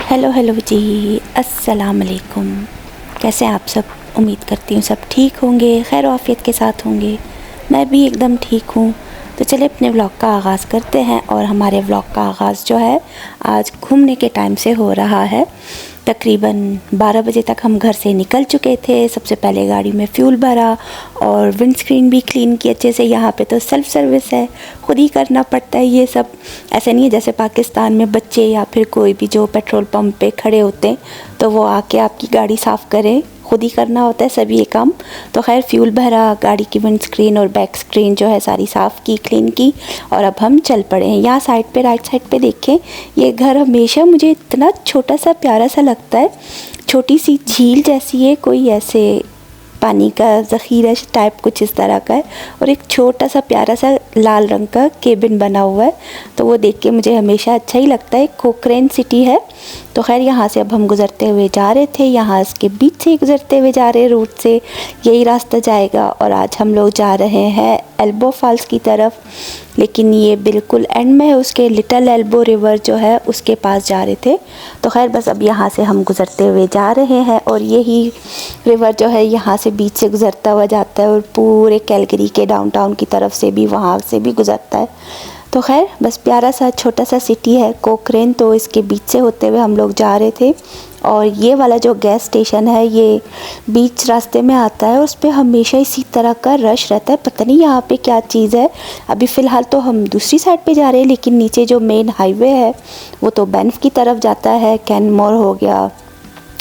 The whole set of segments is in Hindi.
हेलो हेलो जी, अस्सलाम वालेकुम। कैसे हैं आप सब? उम्मीद करती हूँ सब ठीक होंगे, खैर आफियत के साथ होंगे। मैं भी एकदम ठीक हूँ। तो चलिए अपने व्लॉग का आगाज़ करते हैं। और हमारे व्लॉग का आगाज़ जो है आज घूमने के टाइम से हो रहा है। तकरीबन 12 बजे तक हम घर से निकल चुके थे। सबसे पहले गाड़ी में फ्यूल भरा और विंडस्क्रीन भी क्लीन की अच्छे से। यहाँ पे तो सेल्फ़ सर्विस है, ख़ुद ही करना पड़ता है ये सब। ऐसे नहीं है जैसे पाकिस्तान में बच्चे या फिर कोई भी जो पेट्रोल पंप पे खड़े होते हैं तो वो आके आपकी गाड़ी साफ़ करें, ख़ुद ही करना होता है सभी ये काम। तो खैर फ्यूल भरा, गाड़ी की विंडस्क्रीन और बैक स्क्रीन जो है सारी साफ़ की, क्लीन की और अब हम चल पड़े हैं। यहाँ साइड पे, राइट साइड पे देखें, ये घर हमेशा मुझे इतना छोटा सा प्यारा सा लगता है। छोटी सी झील जैसी है, कोई ऐसे पानी का ज़ख़ीरा टाइप कुछ इस तरह का है और एक छोटा सा प्यारा सा लाल रंग का केबिन बना हुआ है। तो वो देख के मुझे हमेशा अच्छा ही लगता है। कोकरेन सिटी है। तो खैर यहाँ से अब हम गुज़रते हुए जा रहे थे, यहाँ इसके बीच से गुज़रते हुए जा रहे रूट से, यही रास्ता जाएगा। और आज हम लोग जा रहे हैं एल्बो फॉल्स की तरफ, लेकिन ये बिल्कुल एंड में है, उसके लिटिल एल्बो रिवर जो है उसके पास जा रहे थे। तो खैर बस अब यहाँ से हम गुज़रते हुए जा रहे हैं और यही रिवर जो है यहाँ से बीच से गुज़रता हुआ जाता है और पूरे कैलगरी के डाउनटाउन की तरफ से भी, वहाँ से भी गुज़रता है। तो खैर बस प्यारा सा छोटा सा सिटी है कोकरेन। तो इसके बीच से होते हुए हम लोग जा रहे थे और ये वाला जो गैस स्टेशन है ये बीच रास्ते में आता है। उस पर हमेशा इसी तरह का रश रहता है, पता नहीं यहाँ पे क्या चीज़ है। अभी फ़िलहाल तो हम दूसरी साइड पे जा रहे हैं, लेकिन नीचे जो मेन हाईवे है वो तो बैंफ की तरफ जाता है। कैनमोर हो गया,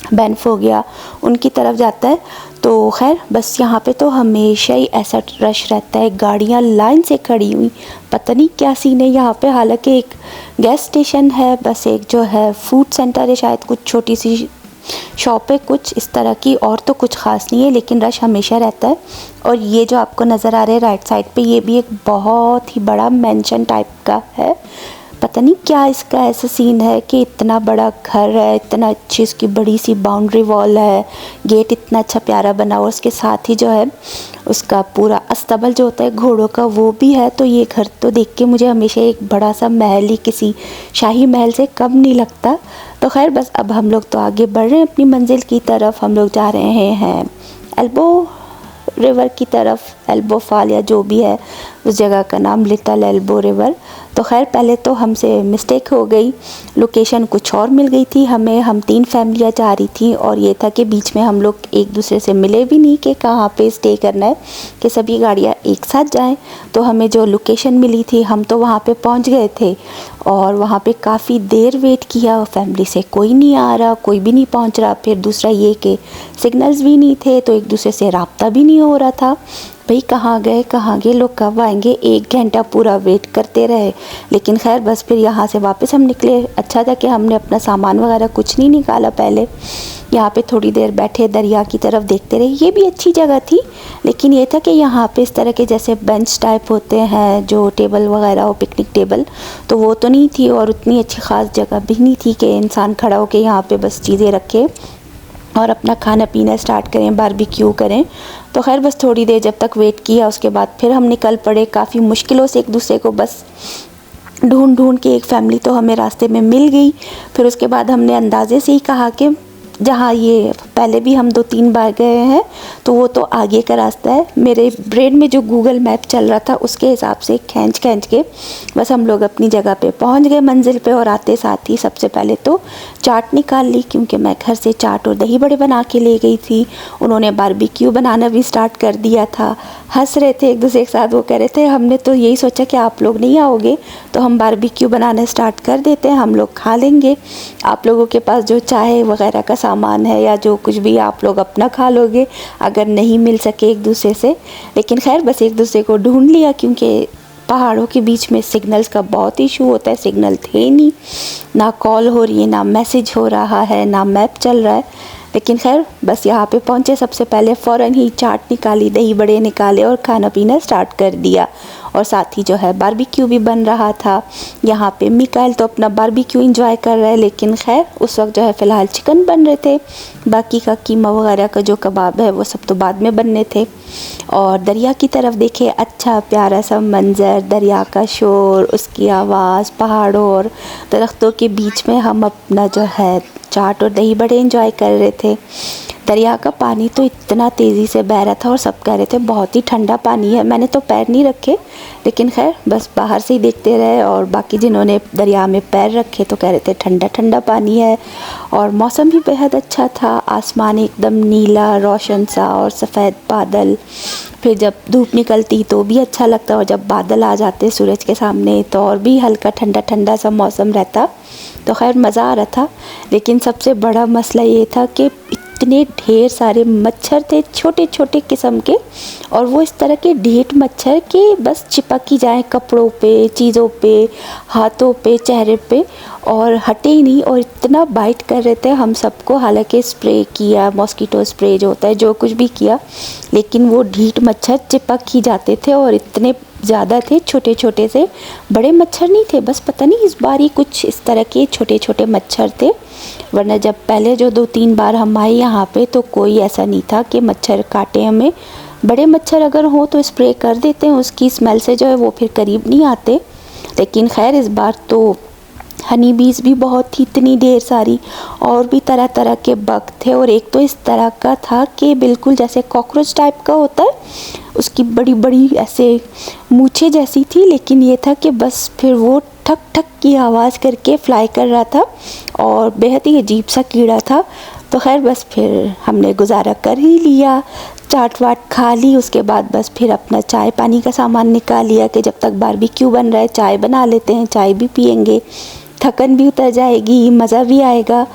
बैंफ हो गया, उनकी तरफ जाता है। तो खैर बस यहाँ पे तो हमेशा ही ऐसा रश रहता है, गाड़ियाँ लाइन से खड़ी हुई, पता नहीं क्या सीन है यहाँ पे। हालांकि एक गैस स्टेशन है, बस एक जो है फूड सेंटर है, शायद कुछ छोटी सी शॉप है कुछ इस तरह की, और तो कुछ ख़ास नहीं है, लेकिन रश हमेशा रहता है। और ये जो आपको नज़र आ रहा है राइट साइड पे, ये भी एक बहुत ही बड़ा मेंशन टाइप का है। पता नहीं क्या इसका ऐसा सीन है कि इतना बड़ा घर है, इतना अच्छी इसकी बड़ी सी बाउंड्री वॉल है, गेट इतना अच्छा प्यारा बना और उसके साथ ही जो है उसका पूरा अस्तबल जो होता है घोड़ों का वो भी है। तो ये घर तो देख के मुझे हमेशा एक बड़ा सा महल ही, किसी शाही महल से कम नहीं लगता। तो खैर बस अब हम लोग तो आगे बढ़ रहे हैं अपनी मंजिल की तरफ। हम लोग जा रहे हैं एल्बो रिवर की तरफ, एल्बो फॉल या जो भी है उस जगह का नाम, लिटिल एल्बो रिवर। तो खैर पहले तो हमसे मिस्टेक हो गई, लोकेशन कुछ और मिल गई थी हमें। हम 3 फैमिलियाँ जा रही थी और ये था कि बीच में हम लोग एक दूसरे से मिले भी नहीं कि कहाँ पे स्टे करना है, कि सभी गाड़ियाँ एक साथ जाएं। तो हमें जो लोकेशन मिली थी हम तो वहाँ पे पहुँच गए थे और वहाँ पे काफ़ी देर वेट किया, फैमिली से कोई नहीं आ रहा, कोई भी नहीं पहुँच रहा। फिर दूसरा ये कि सिग्नल्स भी नहीं थे, तो एक दूसरे से रब्ता भी नहीं हो रहा था। भाई कहाँ गए लोग, कब आएंगे? 1 घंटा पूरा वेट करते रहे। लेकिन खैर बस फिर यहाँ से वापस हम निकले। अच्छा था कि हमने अपना सामान वगैरह कुछ नहीं निकाला पहले। यहाँ पे थोड़ी देर बैठे, दरिया की तरफ देखते रहे। ये भी अच्छी जगह थी, लेकिन ये था कि यहाँ पे इस तरह के जैसे बेंच टाइप होते हैं, जो टेबल वगैरह हो, पिकनिक टेबल, तो वो तो नहीं थी। और उतनी अच्छी ख़ास जगह भी नहीं थी कि इंसान खड़ा होकर यहाँ पे बस चीज़ें रखे और अपना खाना पीना स्टार्ट करें, बारबेक्यू करें। तो खैर बस थोड़ी देर जब तक वेट किया, उसके बाद फिर हम निकल पड़े। काफ़ी मुश्किलों से एक दूसरे को बस ढूंढ के एक फ़ैमिली तो हमें रास्ते में मिल गई। फिर उसके बाद हमने अंदाज़े से ही कहा कि जहाँ ये पहले भी हम 2-3 बार गए हैं तो वो तो आगे का रास्ता है। मेरे ब्रेन में जो गूगल मैप चल रहा था उसके हिसाब से खींच के बस हम लोग अपनी जगह पे पहुंच गए, मंजिल पे। और आते साथ ही सबसे पहले तो चाट निकाल ली, क्योंकि मैं घर से चाट और दही बड़े बना के ले गई थी। उन्होंने बारबेक्यू बनाना भी स्टार्ट कर दिया था। हंस रहे थे एक दूसरे के साथ, वो कह रहे थे हमने तो यही सोचा कि आप लोग नहीं आओगे तो हम बारबेक्यू बनाना स्टार्ट कर देते हैं, हम लोग खा लेंगे। आप लोगों के पास जो चाय वगैरह का सामान है या जो कुछ भी, आप लोग अपना खा लोगे अगर नहीं मिल सके एक दूसरे से। लेकिन खैर बस एक दूसरे को ढूंढ लिया, क्योंकि पहाड़ों के बीच में सिग्नल्स का बहुत इशू होता है। सिग्नल थे नहीं, ना कॉल हो रही है, ना मैसेज हो रहा है, ना मैप चल रहा है। लेकिन खैर बस यहाँ पे पहुँचे, सबसे पहले फ़ौरन ही चाट निकाली, दही बड़े निकाले और खाना पीना स्टार्ट कर दिया। और साथ ही जो है बारबेक्यू भी बन रहा था। यहाँ पे मिकाइल तो अपना बारबेक्यू एंजॉय कर रहा है, लेकिन खैर उस वक्त जो है फ़िलहाल चिकन बन रहे थे। बाकी का कीमा वगैरह का जो कबाब है वो सब तो बाद में बनने थे। और दरिया की तरफ देखे, अच्छा प्यारा सा मंज़र, दरिया का शोर, उसकी आवाज़, पहाड़ों और दरख्तों के बीच में हम अपना जो है चाट और दही बड़े एंजॉय कर रहे थे। दरिया का पानी तो इतना तेज़ी से बह रहा था और सब कह रहे थे बहुत ही ठंडा पानी है। मैंने तो पैर नहीं रखे, लेकिन खैर बस बाहर से ही देखते रहे, और बाकी जिन्होंने दरिया में पैर रखे तो कह रहे थे ठंडा ठंडा पानी है। और मौसम भी बेहद अच्छा था, आसमान एकदम नीला रोशन सा और सफ़ेद बादल। फिर जब धूप निकलती तो भी अच्छा लगता, और जब बादल आ जाते सूरज के सामने तो और भी हल्का ठंडा ठंडा सा मौसम रहता। तो खैर मज़ा आ रहा था। लेकिन सबसे बड़ा मसला ये था कि इतने ढेर सारे मच्छर थे, छोटे छोटे किस्म के, और वो इस तरह के ढेर मच्छर के बस चिपक ही जाए कपड़ों पे, चीज़ों पे, हाथों पे, चेहरे पे, और हटे ही नहीं। और इतना बाइट कर रहे थे हम सबको, हालांकि स्प्रे किया, मॉस्किटो स्प्रे जो होता है, जो कुछ भी किया, लेकिन वो ढीठ मच्छर चिपक ही जाते थे और इतने ज़्यादा थे, छोटे छोटे से, बड़े मच्छर नहीं थे। बस पता नहीं इस बार ही कुछ इस तरह के छोटे छोटे मच्छर थे, वरना जब पहले जो 2-3 बार हम आए यहाँ पे तो कोई ऐसा नहीं था कि मच्छर काटे हमें। बड़े मच्छर अगर हो तो स्प्रे कर देते हैं, उसकी स्मेल से जो है वो फिर करीब नहीं आते। लेकिन खैर इस बार तो हनी बीज भी बहुत थी, इतनी ढेर सारी, और भी तरह तरह के बग थे। और एक तो इस तरह का था कि बिल्कुल जैसे कॉकरोच टाइप का होता है, उसकी बड़ी बड़ी ऐसे मूछें जैसी थी, लेकिन ये था कि बस फिर वो ठक ठक की आवाज़ करके फ्लाई कर रहा था और बेहद ही अजीब सा कीड़ा था। तो खैर बस फिर हमने गुजारा कर ही लिया, चाट वाट खा ली। उसके बाद बस फिर अपना चाय पानी का सामान निकाल लिया कि जब तक बारबेक्यू बन रहा है चाय बना लेते हैं, चाय भी पियेंगे, थकन भी उतर जाएगी, मज़ा भी आएगा।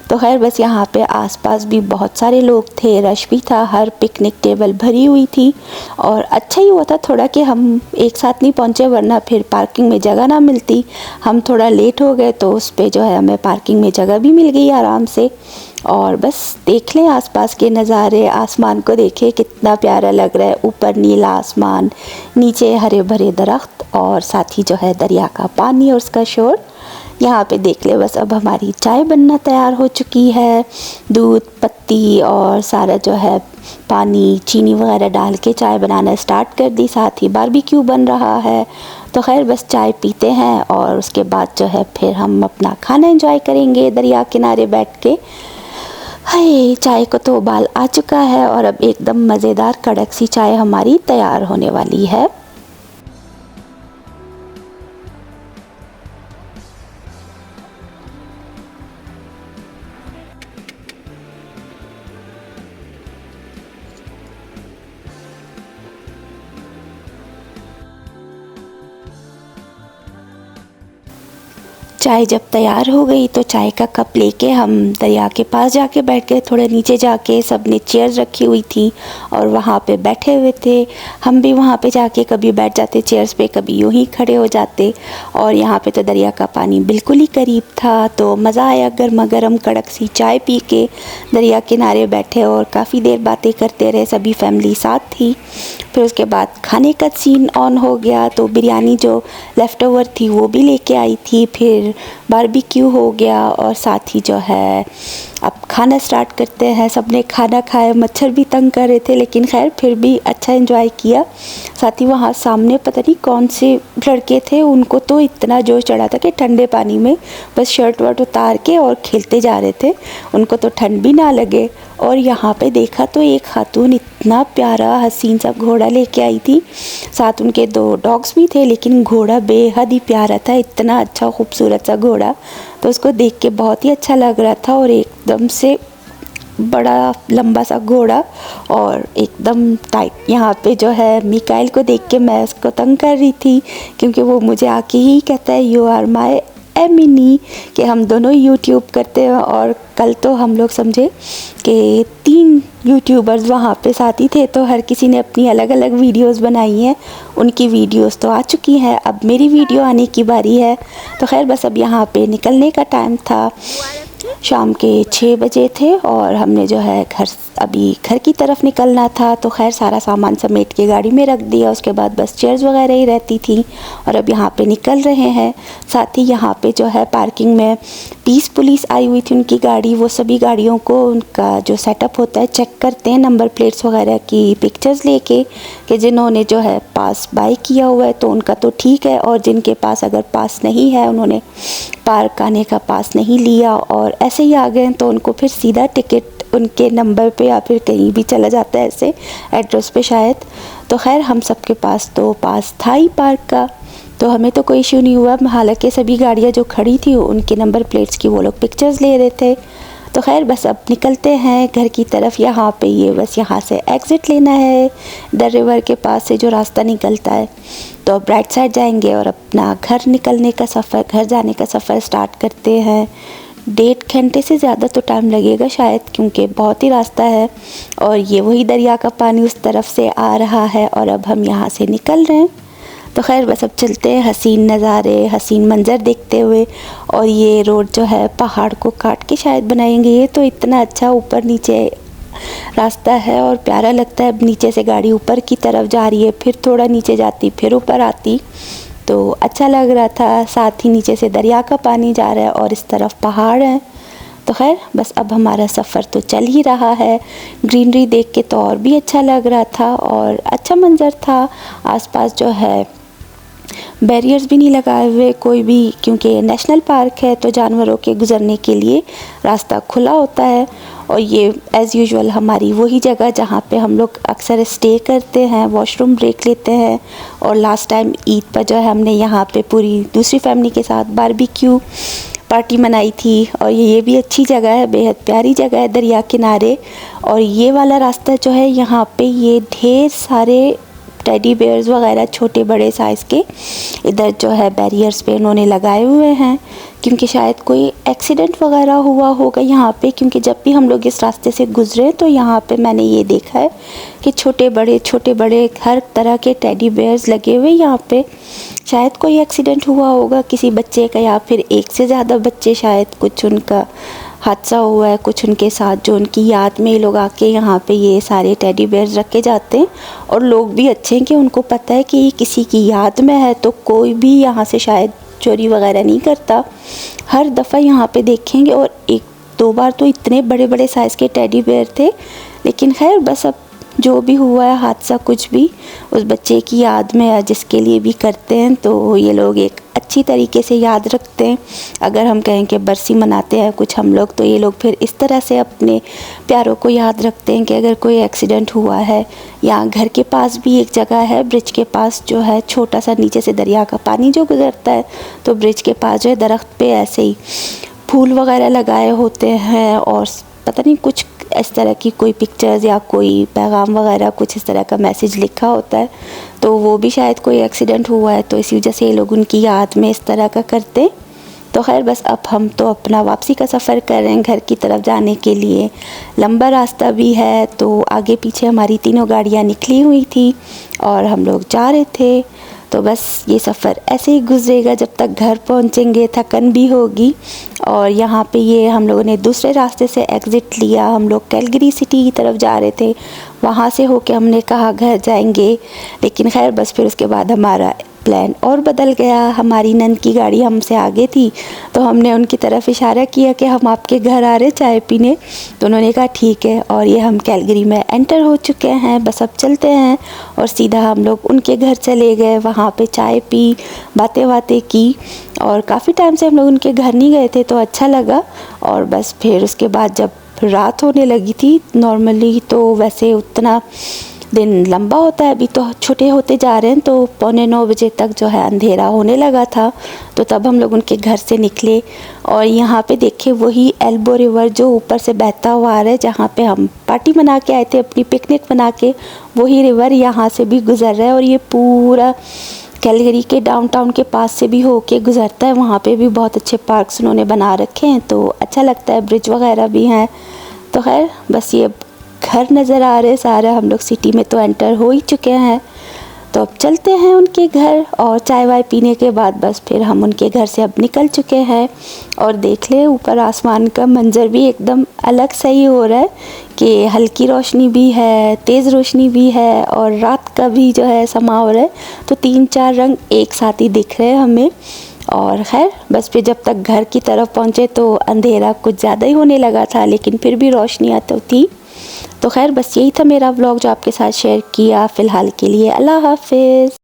तो खैर बस यहाँ पे आसपास भी बहुत सारे लोग थे, रश भी था, हर पिकनिक टेबल भरी हुई थी। और अच्छा ही हुआ था थोड़ा कि हम एक साथ नहीं पहुँचे, वरना फिर पार्किंग में जगह ना मिलती। हम थोड़ा लेट हो गए तो उस पे जो है हमें पार्किंग में जगह भी मिल गई आराम से। और बस देख लें आसपास के नज़ारे, आसमान को देखें कितना प्यारा लग रहा है, ऊपर नीला आसमान, नीचे हरे भरे दरख्त, और साथ ही जो है दरिया का पानी और उसका शोर। यहाँ पे देख ले बस अब हमारी चाय बनना तैयार हो चुकी है। दूध, पत्ती और सारा जो है पानी, चीनी वगैरह डाल के चाय बनाना स्टार्ट कर दी, साथ ही बारबेक्यू बन रहा है। तो खैर बस चाय पीते हैं और उसके बाद जो है फिर हम अपना खाना एंजॉय करेंगे दरिया किनारे बैठ के। हाय, चाय को तो उबाल आ चुका है और अब एकदम मज़ेदार कड़क सी चाय हमारी तैयार होने वाली है। चाय जब तैयार हो गई तो चाय का कप लेके हम दरिया के पास जाके बैठ गए। थोड़ा नीचे जाके सब ने चेयर्स रखी हुई थी और वहाँ पे बैठे हुए थे। हम भी वहाँ पे जाके कभी बैठ जाते चेयर्स पे, कभी यूँ ही खड़े हो जाते। और यहाँ पे तो दरिया का पानी बिल्कुल ही करीब था, तो मज़ा आया गर्मा गर्म कड़क सी चाय पी के दरिया किनारे बैठे और काफ़ी देर बातें करते रहे, सभी फैमिली साथ थी। फिर उसके बाद खाने का सीन ऑन हो गया, तो बिरयानी जो लेफ़्ट ओवर थी वो भी लेके आई थी। फिर बारबेक्यू हो गया और साथ ही जो है अब खाना स्टार्ट करते हैं। सबने खाना खाया, मच्छर भी तंग कर रहे थे, लेकिन खैर फिर भी अच्छा एंजॉय किया। साथ ही वहाँ सामने पता नहीं कौन से लड़के थे, उनको तो इतना जोश चढ़ा था कि ठंडे पानी में बस शर्ट वर्ट उतार के और खेलते जा रहे थे, उनको तो ठंड भी ना लगे। और यहाँ पे देखा तो एक खातून इतना प्यारा हसीन सा घोड़ा लेके आई थी, साथ उनके 2 डॉग्स भी थे, लेकिन घोड़ा बेहद ही प्यारा था, इतना अच्छा खूबसूरत सा घोड़ा। तो उसको देख के बहुत ही अच्छा लग रहा था, और एकदम से बड़ा लंबा सा घोड़ा और एकदम टाइट। यहाँ पे जो है मिकाइल को देख के मैं उसको तंग कर रही थी, क्योंकि वो मुझे आके ही कहता है यू आर माई एमिनी, कि हम दोनों यूट्यूब करते हैं। और कल तो हम लोग समझे कि 3 यूट्यूबर्स वहाँ पे साथ ही थे, तो हर किसी ने अपनी अलग अलग वीडियोस बनाई हैं। उनकी वीडियोस तो आ चुकी हैं, अब मेरी वीडियो आने की बारी है। तो खैर बस अब यहाँ पे निकलने का टाइम था। शाम के 6 बजे थे और हमने जो है अभी घर की तरफ निकलना था, तो खैर सारा सामान समेट के गाड़ी में रख दिया। उसके बाद बस चेयर्स वगैरह ही रहती थी और अब यहाँ पे निकल रहे हैं। साथ ही यहाँ पे जो है पार्किंग में पीस पुलिस आई हुई थी, उनकी गाड़ी, वो सभी गाड़ियों को उनका जो सेटअप होता है चेक करते हैं, नंबर प्लेट्स वगैरह की पिक्चर्स लेके, कि जिन्होंने जो है पास बाय किया हुआ है तो उनका तो ठीक है, और जिनके पास अगर पास नहीं है, उन्होंने पार्क आने का पास नहीं लिया और ऐसे ही आ गए, तो उनको फिर सीधा टिकट उनके नंबर पे या फिर कहीं भी चला जाता है, ऐसे एड्रेस पे शायद। तो खैर हम सबके पास तो पास था ही पार्क का, तो हमें तो कोई इशू नहीं हुआ। हालांकि सभी गाड़ियाँ जो खड़ी थी उनके नंबर प्लेट्स की वो लोग पिक्चर्स ले रहे थे। तो खैर बस अब निकलते हैं घर की तरफ। यहाँ पे ये बस यहाँ से एग्ज़िट लेना है, द रिवर के पास से जो रास्ता निकलता है, तो अब राइट साइड जाएंगे और अपना घर निकलने का सफ़र, घर जाने का सफ़र स्टार्ट करते हैं। 1.5 घंटे से ज़्यादा तो टाइम लगेगा शायद, क्योंकि बहुत ही रास्ता है और ये वही दरिया का पानी उस तरफ से आ रहा है और अब हम यहाँ से निकल रहे हैं। तो खैर बस अब चलते हैं हसीन नज़ारे, हसीन मंज़र देखते हुए। और ये रोड जो है पहाड़ को काट के शायद बनाएंगे, ये तो इतना अच्छा ऊपर नीचे रास्ता है और प्यारा लगता है। अब नीचे से गाड़ी ऊपर की तरफ जा रही है, फिर थोड़ा नीचे जाती, फिर ऊपर आती, तो अच्छा लग रहा था। साथ ही नीचे से दरिया का पानी जा रहा है और इस तरफ पहाड़ है। तो खैर बस अब हमारा सफ़र तो चल ही रहा है। ग्रीनरी देख के तो और भी अच्छा लग रहा था और अच्छा मंज़र था। आसपास जो है बैरियर्स भी नहीं लगाए हुए कोई भी, क्योंकि नेशनल पार्क है तो जानवरों के गुज़रने के लिए रास्ता खुला होता है। और ये एज़ यूजुअल हमारी वही जगह जहाँ पे हम लोग अक्सर स्टे करते हैं, वॉशरूम ब्रेक लेते हैं। और लास्ट टाइम ईद पर जो है हमने यहाँ पे पूरी दूसरी फैमिली के साथ बारबेक्यू पार्टी मनाई थी। और ये भी अच्छी जगह है, बेहद प्यारी जगह है दरिया किनारे। और ये वाला रास्ता जो है यहाँ पे ये ढेर सारे टेडी बेयर्स वगैरह छोटे बड़े साइज़ के इधर जो है बैरियर्स पे उन्होंने लगाए हुए हैं, क्योंकि शायद कोई एक्सीडेंट वगैरह हुआ होगा यहाँ पे। क्योंकि जब भी हम लोग इस रास्ते से गुज़रे तो यहाँ पे मैंने ये देखा है कि छोटे बड़े हर तरह के टेडी बेयर्स लगे हुए यहाँ पे। शायद कोई एक्सीडेंट हुआ होगा किसी बच्चे का, या फिर एक से ज़्यादा बच्चे, शायद कुछ उनका हादसा हुआ है कुछ उनके साथ, जो उनकी याद में लोग आके यहाँ पे ये सारे टेडी बेयर्स रखे जाते हैं। और लोग भी अच्छे हैं कि उनको पता है कि ये किसी की याद में है, तो कोई भी यहाँ से शायद चोरी वगैरह नहीं करता। हर दफ़ा यहाँ पे देखेंगे, और 1-2 बार तो इतने बड़े बड़े साइज़ के टेडी बेयर थे। लेकिन खैर बस अब जो भी हुआ है हादसा, कुछ भी उस बच्चे की याद में या जिसके लिए भी करते हैं, तो ये लोग एक अच्छी तरीके से याद रखते हैं। अगर हम कहें कि बरसी मनाते हैं कुछ हम लोग, तो ये लोग फिर इस तरह से अपने प्यारों को याद रखते हैं कि अगर कोई एक्सीडेंट हुआ है। या घर के पास भी एक जगह है, ब्रिज के पास जो है छोटा सा नीचे से दरिया का पानी जो गुजरता है, तो ब्रिज के पास जो है दरख्त पे ऐसे ही फूल वगैरह लगाए होते हैं और पता नहीं कुछ इस तरह की कोई पिक्चर्स या कोई पैगाम वगैरह कुछ इस तरह का मैसेज लिखा होता है। तो वो भी शायद कोई एक्सीडेंट हुआ है तो इसी वजह से ये लोग उनकी याद में इस तरह का करते। तो खैर बस अब हम तो अपना वापसी का सफ़र कर रहे हैं घर की तरफ जाने के लिए। लंबा रास्ता भी है, तो आगे पीछे हमारी तीनों गाड़ियाँ निकली हुई थी और हम लोग जा रहे थे। तो बस ये सफ़र ऐसे ही गुजरेगा जब तक घर पहुंचेंगे, थकन भी होगी। और यहाँ पे ये हम लोगों ने दूसरे रास्ते से एग्ज़िट लिया। हम लोग कैलगरी सिटी की तरफ जा रहे थे, वहाँ से होके हमने कहा घर जाएंगे। लेकिन खैर बस फिर उसके बाद हमारा प्लान और बदल गया। हमारी नंद की गाड़ी हमसे आगे थी, तो हमने उनकी तरफ इशारा किया कि हम आपके घर आ रहे चाय पीने। तो उन्होंने कहा ठीक है, और ये हम कैलगरी में एंटर हो चुके हैं। बस अब चलते हैं। और सीधा हम लोग उनके घर चले गए, वहाँ पे चाय पी, बातें की। और काफ़ी टाइम से हम लोग उनके घर नहीं गए थे, तो अच्छा लगा। और बस फिर उसके बाद जब रात होने लगी थी, नॉर्मली तो वैसे उतना दिन लंबा होता है, अभी तो छोटे होते जा रहे हैं, तो 8:45 बजे तक जो है अंधेरा होने लगा था। तो तब हम लोग उनके घर से निकले और यहाँ पे देखे वही एल्बो रिवर जो ऊपर से बहता हुआ आ रहा है, जहाँ पे हम पार्टी मना के आए थे अपनी पिकनिक मना के, वही रिवर यहाँ से भी गुज़र रहा है। और ये पूरा कैलगरी के डाउनटाउन के पास से भी होके गुज़रता है। वहाँ पे भी बहुत अच्छे पार्क्स उन्होंने बना रखे हैं, तो अच्छा लगता है, ब्रिज वगैरह भी हैं। तो खैर बस ये घर नज़र आ रहे सारा, हम लोग सिटी में तो एंटर हो ही चुके हैं। तो अब चलते हैं उनके घर, और चाय वाय पीने के बाद बस फिर हम उनके घर से अब निकल चुके हैं। और देख ले ऊपर आसमान का मंजर भी एकदम अलग सही हो रहा है कि हल्की रोशनी भी है, तेज़ रोशनी भी है, और रात का भी जो है समा हो रहा है, तो 3-4 रंग एक साथ ही दिख रहे हैं हमें। और खैर बस फिर जब तक घर की तरफ पहुँचे तो अंधेरा कुछ ज़्यादा ही होने लगा था, लेकिन फिर भी रोशनियाँ तो थी। तो खैर बस यही था मेरा व्लॉग जो आपके साथ शेयर किया फ़िलहाल के लिए। अल्लाह हाफ़िज़।